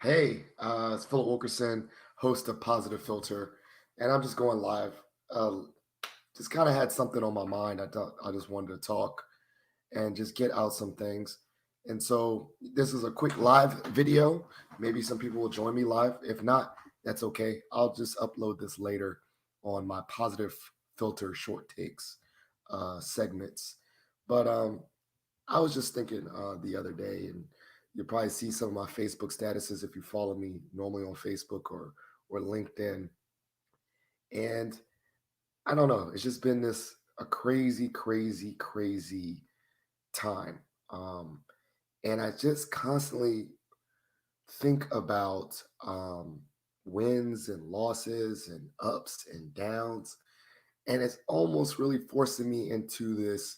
Hey, it's Philip Wilkerson, host of Positive Filter, and I'm just going live. Uh, just kind of had something on my mind. I just wanted to talk and just get out some things. And so this is a quick live video. Maybe some people will join me live. If not, that's okay. I'll just upload this later on my Positive Filter short takes segments. But I was just thinking the other day, and you'll probably see some of my Facebook statuses if you follow me normally on Facebook or LinkedIn. And I don't know, it's just been this a crazy, crazy, crazy time. And I just constantly think about wins and losses and ups and downs, and it's almost really forcing me into this.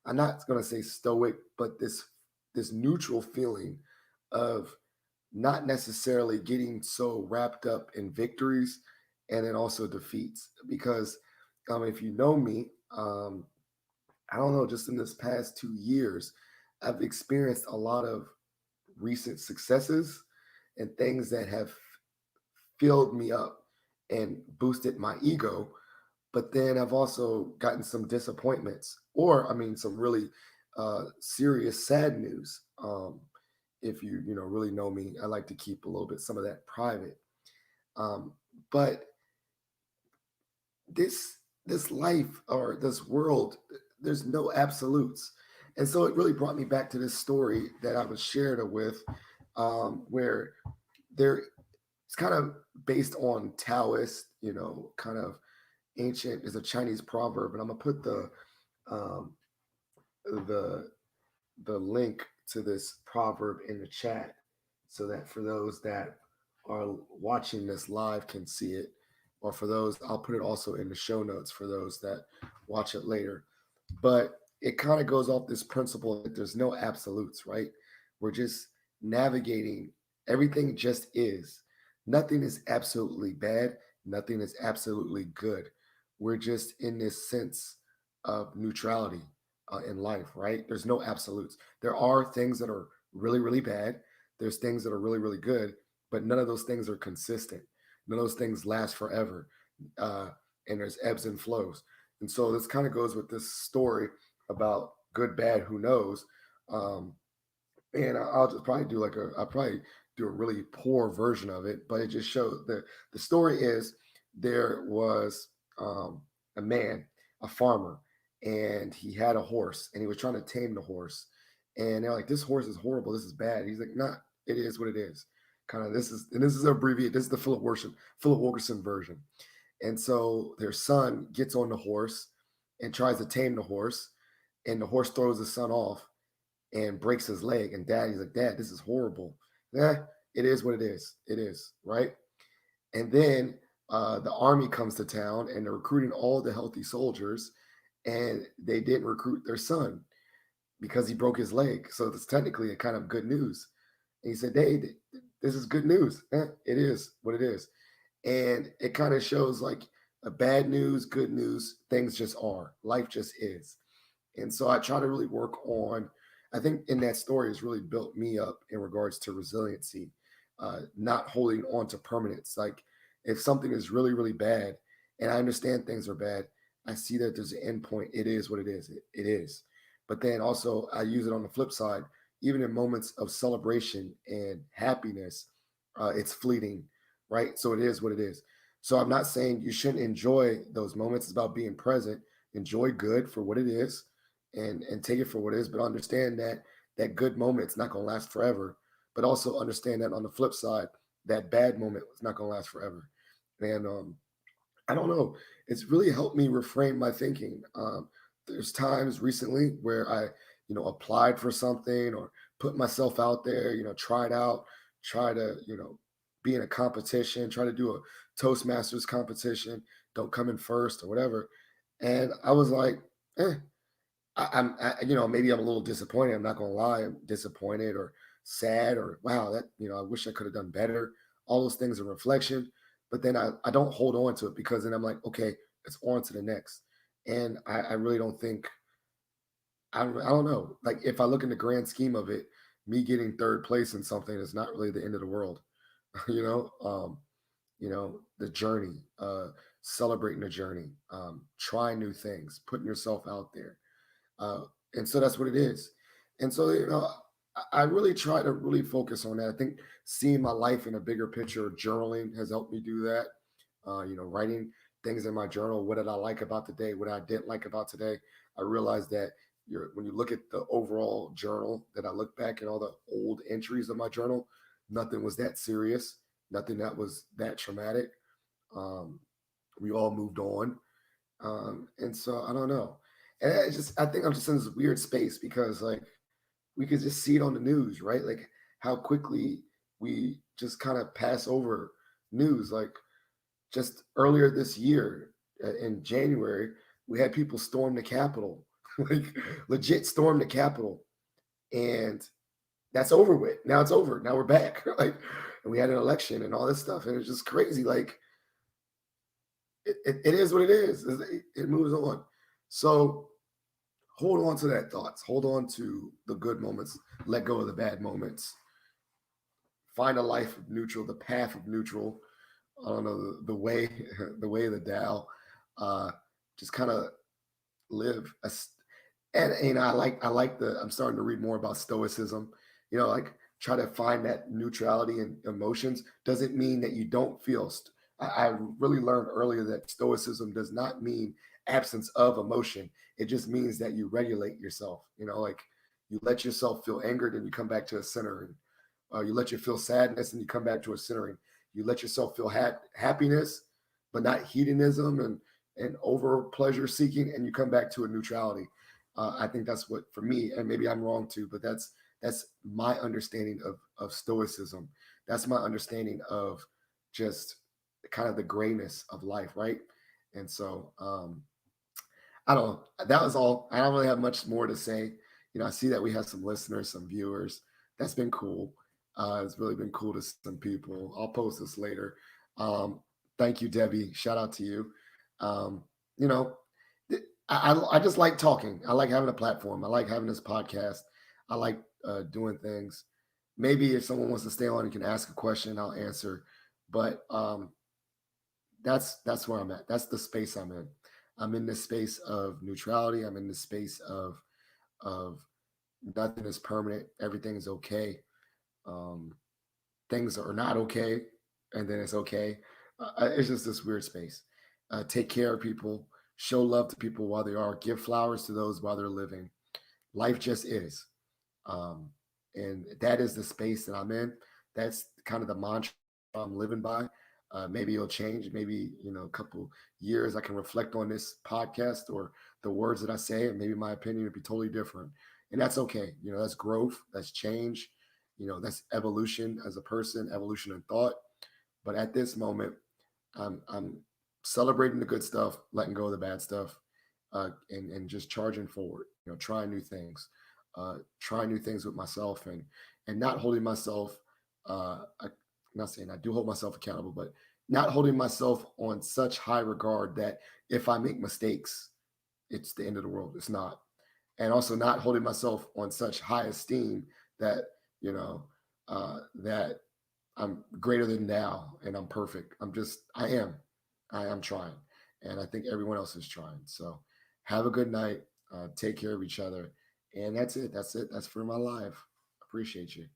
I'm not going to say stoic, but this neutral feeling of not necessarily getting so wrapped up in victories and then also defeats. Because if you know me, I don't know, just in this past 2 years, I've experienced a lot of recent successes and things that have filled me up and boosted my ego. But then I've also gotten some disappointments, or I mean, some really serious sad news. If you really know me, I like to keep a little bit some of that private. Um, but this life or this world, there's no absolutes, and so it really brought me back to this story that I was shared with, where there it's kind of based on Taoist, kind of ancient is a Chinese proverb, and I'm gonna put um, the the link to this proverb in the chat so that for those that are watching this live can see it, or for those I'll put it also in the show notes for those that watch it later. But it kind of goes off this principle that there's no absolutes, right? We're just navigating, everything just is. Nothing is absolutely bad, nothing is absolutely good. We're just in this sense of neutrality in life, right? There's no absolutes. There are things that are really, really bad. There's things that are really, really good, but none of those things are consistent. None of those things last forever. Uh, and there's ebbs and flows. And so this kind of goes with this story about good, bad, who knows. Um, and I'll just probably do I'll probably do a really poor version of it, but it just shows the story is there was a man, a farmer, and he had a horse, and he was trying to tame the horse, and they're like, "This horse is horrible. This is bad." He's like, "Nah, it is what it is." Kind of this is abbreviated. This is the Philip Wilkerson version, and so their son gets on the horse and tries to tame the horse, and the horse throws the son off and breaks his leg. And he's like, "Dad, this is horrible." Yeah, it is what it is. It is, right? And then the army comes to town and they're recruiting all the healthy soldiers, and they didn't recruit their son because he broke his leg. So it's technically a kind of good news. And he said, "Hey, this is good news." It is what it is. And it kind of shows like a bad news, good news, things just are. Life just is. And so I try to really work on, I think in that story has really built me up in regards to resiliency, not holding on to permanence. Like if something is really, really bad, and I understand things are bad, I see that there's an end point. It is what it is. It is. But then also I use it on the flip side, even in moments of celebration and happiness, it's fleeting, right? So it is what it is. So I'm not saying you shouldn't enjoy those moments. It's about being present, enjoy good for what it is, and take it for what it is, but understand that that good moment is not going to last forever. But also understand that on the flip side, that bad moment is not going to last forever. And I don't know, it's really helped me reframe my thinking. There's times recently where I, applied for something or put myself out there, tried out, try to, be in a competition, try to do a Toastmasters competition, don't come in first or whatever. And I was like, eh, maybe I'm a little disappointed. I'm not gonna lie, I'm disappointed or sad or wow, that I wish I could have done better. All those things are reflection, but then I don't hold on to it because then I'm like, okay, it's on to the next. And I really don't think I don't know. Like if I look in the grand scheme of it, me getting third place in something is not really the end of the world. you know, the journey, celebrating the journey, trying new things, putting yourself out there. Uh, and so that's what it is. And so, I really try to really focus on that. I think seeing my life in a bigger picture, journaling has helped me do that. Writing things in my journal. What did I like about today? What I didn't like about today? I realized that when you look at the overall journal, that I look back at all the old entries of my journal, nothing was that serious, nothing that was that traumatic. Um, we all moved on, and so I don't know. And I think I'm just in this weird space because like we could just see it on the news, right? Like how quickly we just kind of pass over news. Like just earlier this year, in January, we had people storm the Capitol, like legit storm the Capitol, and that's over with. Now it's over. Now we're back, like, and we had an election and all this stuff, and it's just crazy. Like it is what it is. It moves on. So hold on to that thoughts. Hold on to the good moments. Let go of the bad moments. Find a life of neutral, the path of neutral. I don't know the way, the way of the Tao. Uh, just kind of live a, and I like the I'm starting to read more about stoicism. Like try to find that neutrality in emotions doesn't mean that you don't feel. I really learned earlier that stoicism does not mean absence of emotion. It just means that you regulate yourself. Like you let yourself feel angered and you come back to a center, and you let you feel sadness and you come back to a centering. You let yourself feel happiness, but not hedonism and over pleasure seeking, and you come back to a neutrality. I think that's what for me, and maybe I'm wrong too, but that's my understanding of stoicism. That's my understanding of just kind of the grayness of life, right? And so I don't know. That was all. I don't really have much more to say. I see that we have some listeners, some viewers. That's been cool. It's really been cool to see some people. I'll post this later. Um, Thank you, Debbie. Shout out to you. Um, you know, I just like talking. I like having a platform. I like having this podcast. I like doing things. Maybe if someone wants to stay on and can ask a question, I'll answer. But that's where I'm at. That's the space I'm in. I'm in this space of neutrality. I'm in this space of nothing is permanent. Everything is okay. Um, Things are not okay, and then it's okay. It's just this weird space. Take care of people. Show love to people while they are. Give flowers to those while they're living. Life just is. Um, and that is the space that I'm in. That's kind of the mantra I'm living by. Maybe it'll change. Maybe a couple years I can reflect on this podcast or the words that I say, and maybe my opinion would be totally different. And that's okay. That's growth. That's change. That's evolution as a person, evolution in thought. But at this moment, I'm celebrating the good stuff, letting go of the bad stuff, and just charging forward. Trying new things, trying new things with myself, and not holding myself. I'm not saying I do hold myself accountable, but not holding myself on such high regard that if I make mistakes, it's the end of the world. It's not. And also not holding myself on such high esteem that that I'm greater than now and I'm perfect. I am trying. And I think everyone else is trying. So have a good night. Take care of each other. And that's it. That's it. That's for my life. Appreciate you.